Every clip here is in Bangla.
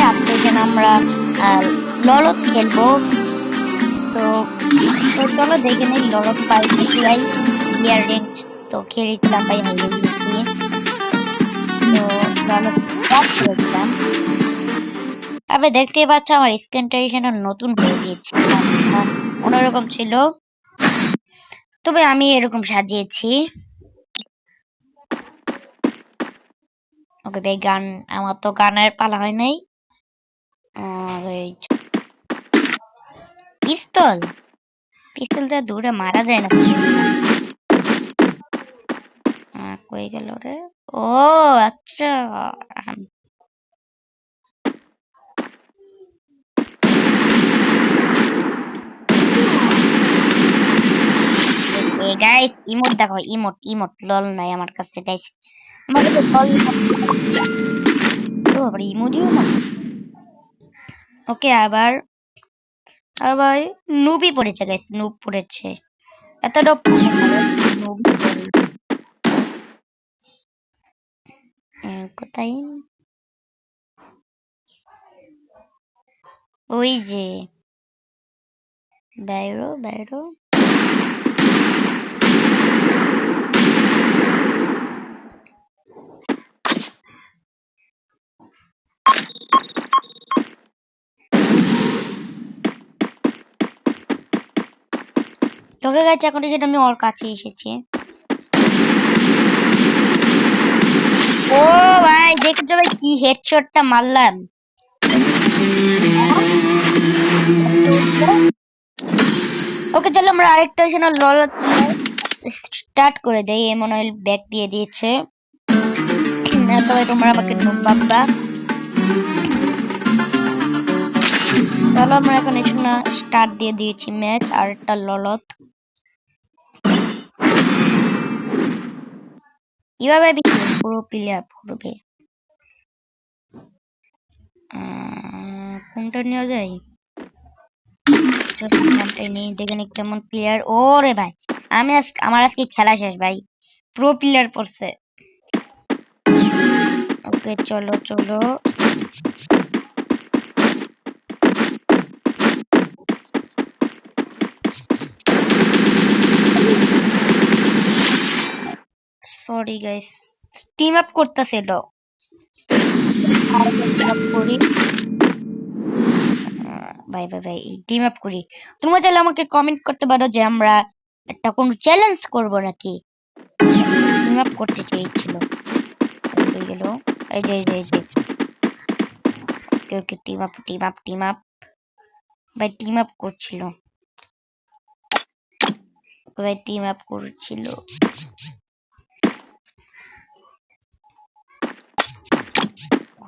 আজকে এখানে আমরা ললত খেলবো। তো তো চলো দেখে নেই ললত পাই নাকি ভাই। ইয়ার রেঞ্জ তো খেলেছিলাম ভাই, হাইরে গিয়েছি। তো ললত স্টার্ট করেছিলাম। তবে দেখতে পাচ্ছ আমার স্ক্রিনটা এখানে নতুন হয়ে গিয়েছে, অন্যরকম ছিল, তবে আমি এরকম সাজিয়েছি। ওকে ভাই গান, আমার তো গানের পালা হয় নাই। পিস্তল, পিস্তল দিয়ে দূরে মারা যায় না। কই গেল রে? ও আচ্ছা, গাইস ইমোট দেখো, ইমোট ইমোট লল নাই আমার কাছে গাইস, আমার কাছে লল তো আবার ইমোজিও না। ওকে আবার আবার নুবি পড়েছে গাইস, নুব পড়েছে, এতটা নুবি পড়ল। কোথায়? ওই যে বাইরো বাইরো। লোকে গেছে এখন, সেটা আমি ওর কাছে এসেছি। ও ভাই দেখছো ভাই কি হেডশটটা মারলাম। ওকে চলো আমরা আরেকটা এখানে লল স্টার্ট করে দেই। এমনয়েল ব্যাক দিয়ে দিয়েছে। তবে তোমরা আমাকে নুব ভাববা। চলো আমরা এখন এখানে স্টার্ট দিয়ে দিয়েছি ম্যাচ। আর একটা ললত কিভাবে পুরো প্লেয়ার পড়বে, কোনটা নেওয়া যায়? দেখেন কেমন প্লেয়ার। ওরে ভাই আমি আমার আজকে খেলা শেষ ভাই, প্রো প্লেয়ার পড়ছে। ওকে চলো চলো, সরি গাইস, টিম আপ করতেছিল। করি ভাই ভাই ভাই টিম আপ করি। তোমরা চাইলে আমাকে কমেন্ট করতে পারো যে আমরা একটা কোন চ্যালেঞ্জ করব নাকি। টিম আপ করতে চেয়েছিল, হয়ে গেল। এই যে এই যে এই যে okay okay team up team up team up, ভাই টিম আপ করছিল, ভাই টিম আপ করছিল।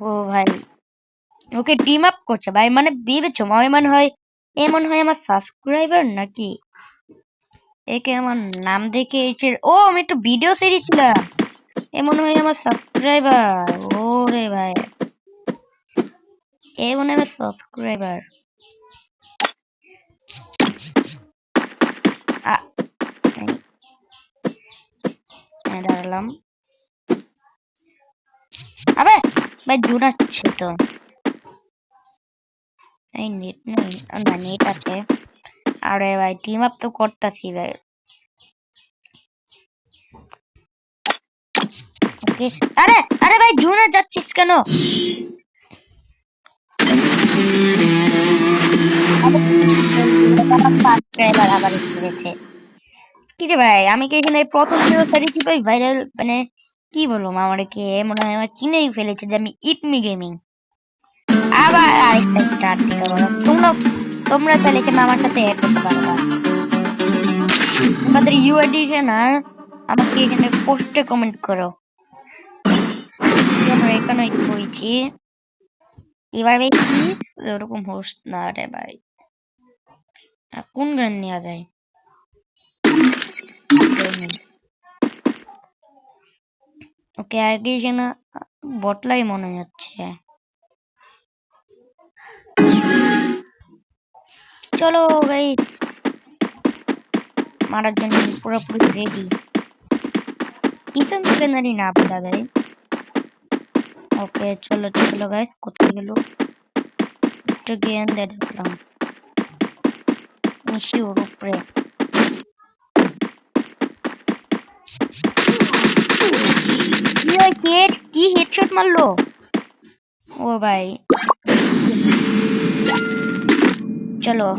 ও ভাই ওকে টিম আপ করছে ভাই, মানে ভেবেছো মনে হয় এমন হয় আমার সাবস্ক্রাইবার নাকি, একে আমার নাম দেখে এসে ও আমি একটা ভিডিও ছেড়েছিলাম, এমন হয় আমার সাবস্ক্রাইবার। ওরে ভাই এ মনে হয় আমার সাবস্ক্রাইবার। দাঁড়ালাম। আবে ভাই দূর আসছে তো, এই নেট নেই, না নেট আছে। আরে ভাই টিম আপ তো করতেছি ভাই। ওকে আরে আরে ভাই জুনে যাচ্ছিস কেন? সাবস্ক্রাইবার আবার এসেছে। কি রে ভাই আমি কি এখানে প্রথম ভিডিও ছাড়িয়েছি ভাই ভাইরাল, মানে কি বলবো আমার কে মনে হয় আমার চিনেই ফেলেছে যে আমি ইটমি গেমিং। আবার আরেকটা স্টার্ট দিতে পারো তোমরা, তোমরা চাইলে এখানে আমার সাথে অ্যাড হতে পারবা। তোমাদের ইউআইডি না আমাকে এখানে পোস্টে কমেন্ট করো। আমরা এখানে করেছি এবার ভাই কি ওরকম হোস্ট না রে ভাই, কোন গান নেওয়া যায়? ওকে আগে না বটলাই মনে হচ্ছে। চলো গাইস মারার জন্য পুরোপুরি রেডি। পিছন থেকে নারী না বোঝা যায়। ওকে চলো চলো গাইস, কোথায় গেল? একটা গেম দিয়ে দেখলাম মিশি ওর উপরে। কি হেডশট মারলো! ও ভাই চলো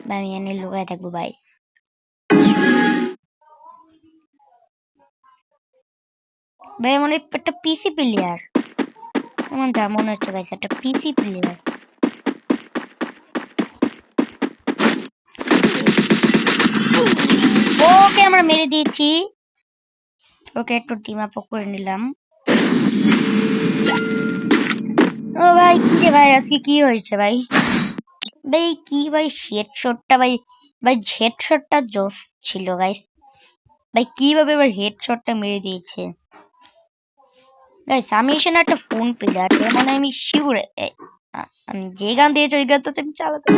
ভাই, আমি এনে লুকায় থাকবো ভাই। ভাই মনে হয় একটা পিসি প্লেয়ার, আমার যা মনে হচ্ছে গাইস একটা পিসি প্লেয়ার। ওকে আমরা মেরে দিয়েছি। ওকে একটু টিম আপ করে নিলাম। ও ভাই কি রে ভাই, আজকে কি হয়েছে ভাই? ভাই কি ভাই হেডশটটা ভাই, ভাই হেডশটটা জোস ছিল গাইস। ভাই কিভাবে ভাই হেডশটটা মেরে দিয়েছে গাইস। আমি এসে না একটা ফোন প্লেয়ার, মানে আমি শিওর আমি যে গান দিয়েছি ওই গান তো আমি চালাতে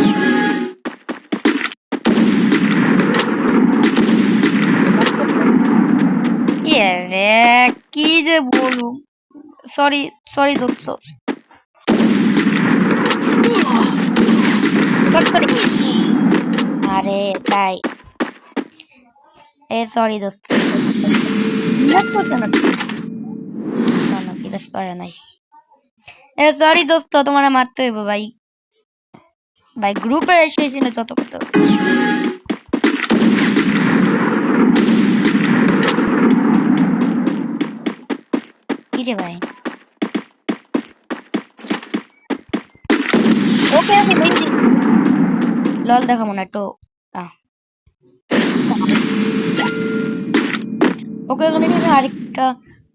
রে, কি যে বলুন। সরি সরি দোস্ত, আরে তাই এ সরি দোস্ত। বিরাজ করছে না, না না বিরাজ পারে নাই। এ সরি দোস্ত, তোমার মারতে হইব ভাই। ভাই গ্রুপে এসে এসে না যত কথা। কি রে ভাই, ওকে ওকে মেরে দিচ্ছি। লল দেখাবো না একটু। আহ, ওকে ওখানে কিন্তু আরেকটা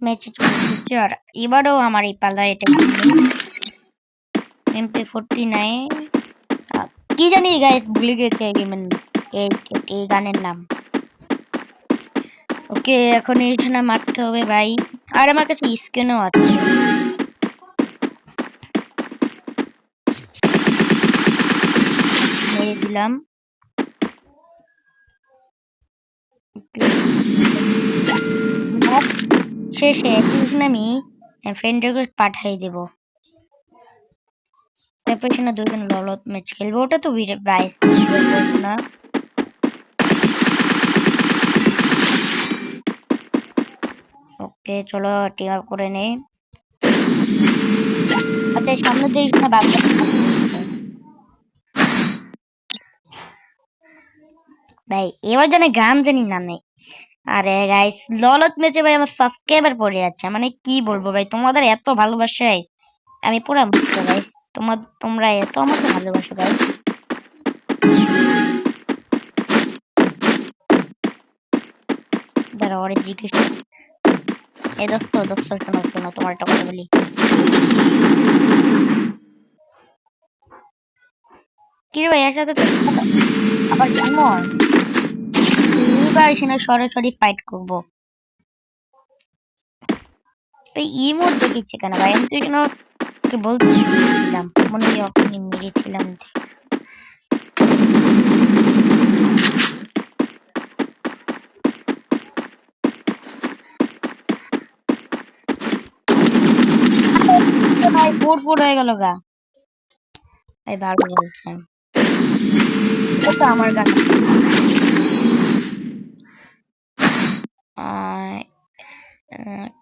ম্যাচে চলে এসেছে, আর এবারও আমার এই পাল্লা এটা MP49। কি জানি গাইস, ভুলে গেছে এই গেমের এই এই গানের নাম। ওকে এখন এইখানে মারতে হবে ভাই, আর আমার কাছে স্কিনও আছে। মেরে দিলাম। ম্যাচ শেষে এখন আমি ফ্রেন্ড রিকোয়েস্ট পাঠিয়ে দেব। তারপর এখানে দুজন ললত ম্যাচ খেলবো, ওটা তো বাইশ বলবো না। ওকে চলো টিম আপ করে নেই। আচ্ছা সামনে দিয়ে এখানে বাচ্চা ভাই, এবার জানে গান জানি না নেই। আরে গাইস ললত ম্যাচে ভাই আমার সাবস্ক্রাইবার পড়ে যাচ্ছে, মানে কি বলবো ভাই, তোমাদের এত ভালোবাসায় আমি পুরা মুক্ত গাইস। তোমরা এত আমাকে ভালোবাসো ভাই। যারা ওরে জিজ্ঞেস, এই দোস্ত দোস্ত শোনো শোনো, তোমার একটা কথা বলি। কি রে ভাই এর সাথে তো আবার ইমন, এবার এখানে সরাসরি ফাইট করবো। ভাই ইমোট দেখিচ্ছে কেন ভাই, আমি তো এখানে ওকে বলছিলাম মনে হয় ওখানে মেরেছিলাম। ভাই ফোর ফোর হয়ে গেল গা। ভাই ভালো বলছেন, এটা তো আমার গান।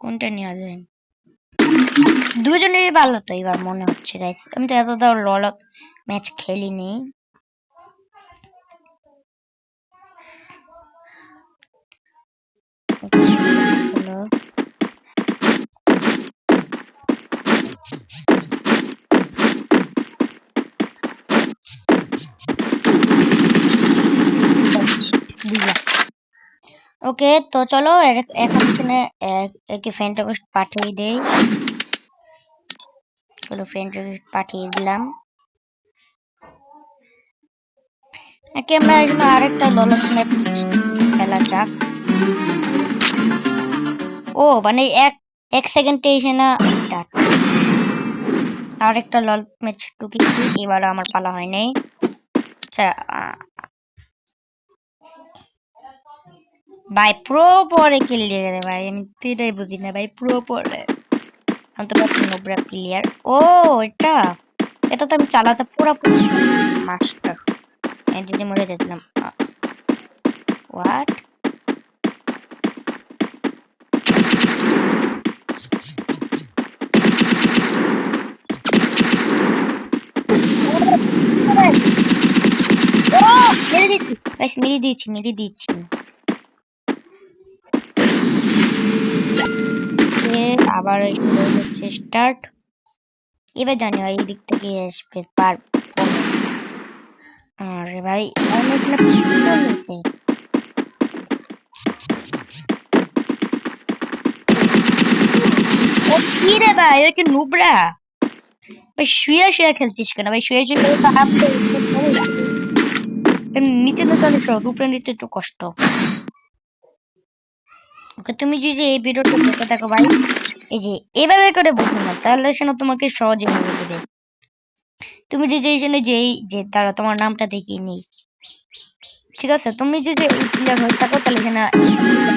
কোনটা নেওয়া যায়? দুজনেরই ভালো তো এবার মনে হচ্ছে গাইস, আমি তো এত দাও ললত ম্যাচ খেলিনি। হলো ওকে তো চলো এখন এখানে একে ফ্রেন্ড রিকোয়েস্ট পাঠিয়ে দেই। চলো ফ্রেন্ড রিকোয়েস্ট পাঠিয়ে দিলাম। একে আমরা এখানে আরেকটা ললত ম্যাচ খেলা যাক। ও মানে এক এক সেকেন্ডে এসে না স্টার্ট। আরেকটা লল ম্যাচ ঢুকেছি, এবার আমার পালা হয় নাই। আচ্ছা ভাই প্রো পরে কিল দিয়ে রে ভাই, আমি তো এটাই বুঝি না ভাই, প্রো পরে আমি তো ভাবছি নোবরা প্লেয়ার। ও এটা, এটা তো আমি চালাতে পুরোপুরি মাস্টার। এই যে মরে যাচ্ছিলাম। হোয়াট? ও মেরে দিচ্ছি গাইস, মেরে দিচ্ছি। আবার শুরু হচ্ছে স্টার্ট। এবার জানি ভাই এই দিক থেকে আসবে পারবো। আরে ভাই আমি এখানে পিস্তল নিছে। ও কি রে ভাই, ওই কি নুবরা? ভাই শুয়ে শুয়ে খেলছিস কেন ভাই? শুয়ে শুয়ে খেলে তো হাত পা একটু পড়ে যাবে। নিচে নিতে অনেক সহজ, উপরে নিতে একটু কষ্ট। ওকে তুমি যদি এই ভিডিওটা দেখে থাকো ভাই, এই যে এভাবে করে বসো না, তাহলে সে না তোমাকে সহজে মেরে দেবে। তুমি যে যেই জন্য যেই যে তারা তোমার নামটা দেখিয়ে নেই, ঠিক আছে? তুমি যদি এই প্লেয়ার হয়ে থাকো তাহলে সে না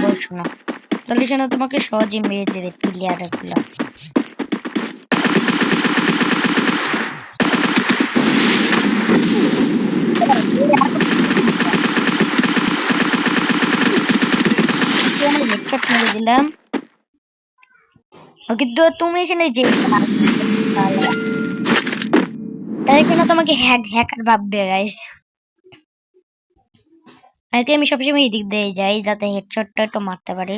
বলছো না, তাহলে সে না তোমাকে সহজে মেরে দেবে প্লেয়ার গুলা। আমি হেডশট মেরে দিলাম। কিন্তু তুমি এখানে যে তাই কিনা তোমাকে হ্যাকার ভাববে গাইস। আমি সবসময় এদিক দিয়ে যাই যাতে হেডশটটা একটু মারতে পারি।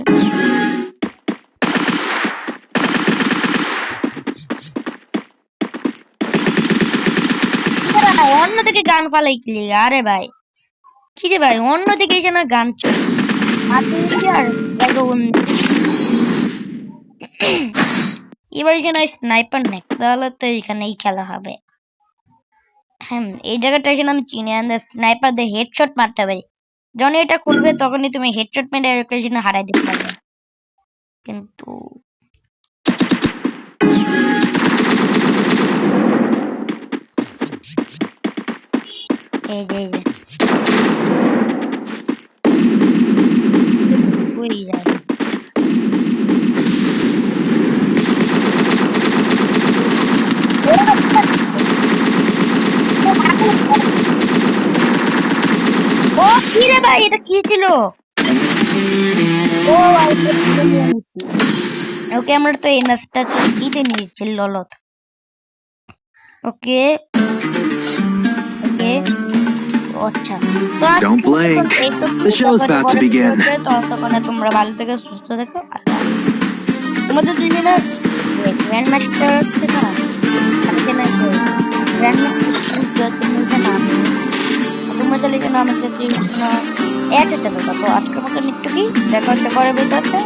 অন্যদিকে গান পালাই কি লিগা? আরে ভাই কি রে ভাই, অন্যদিকে এসে না গান আর যাইবো এবার এখানে স্নাইপার নেই, তাহলে তো এখানেই খেলা হবে। হ্যাঁ এই জায়গাটা এখানে আমি চিনি, আমাদের স্নাইপার দিয়ে হেডশট মারতে পারি। যখন এটা করবে তখনই তুমি হেডশট মেরে ওকে এখানে হারাই দিতে পারবে। কিন্তু এই যে হয়ে যায়। ও কি রে ভাই, এটা কি ছিল? ও ওকে আমরা তো এই ম্যাচটা জিতে নিয়েছি ললত। ওকে ওকে আচ্ছা, তো Don't আজকে মতন blink. এইটুকু, The show's তারপরে about to পরে begin. ততক্ষণে তোমরা ভালো থেকে সুস্থ থেকো। তোমাদের দুজনের গ্র্যান্ড মাস্টার হচ্ছে না, আজকে না গ্র্যান্ড মাস্টার তুমি এখানে আসো, তোমরা চাইলে এখানে আমাকে অ্যাড হতে পারবে। তো আজকের মতন একটু কি দেখা হচ্ছে পরের ভিডিওতে।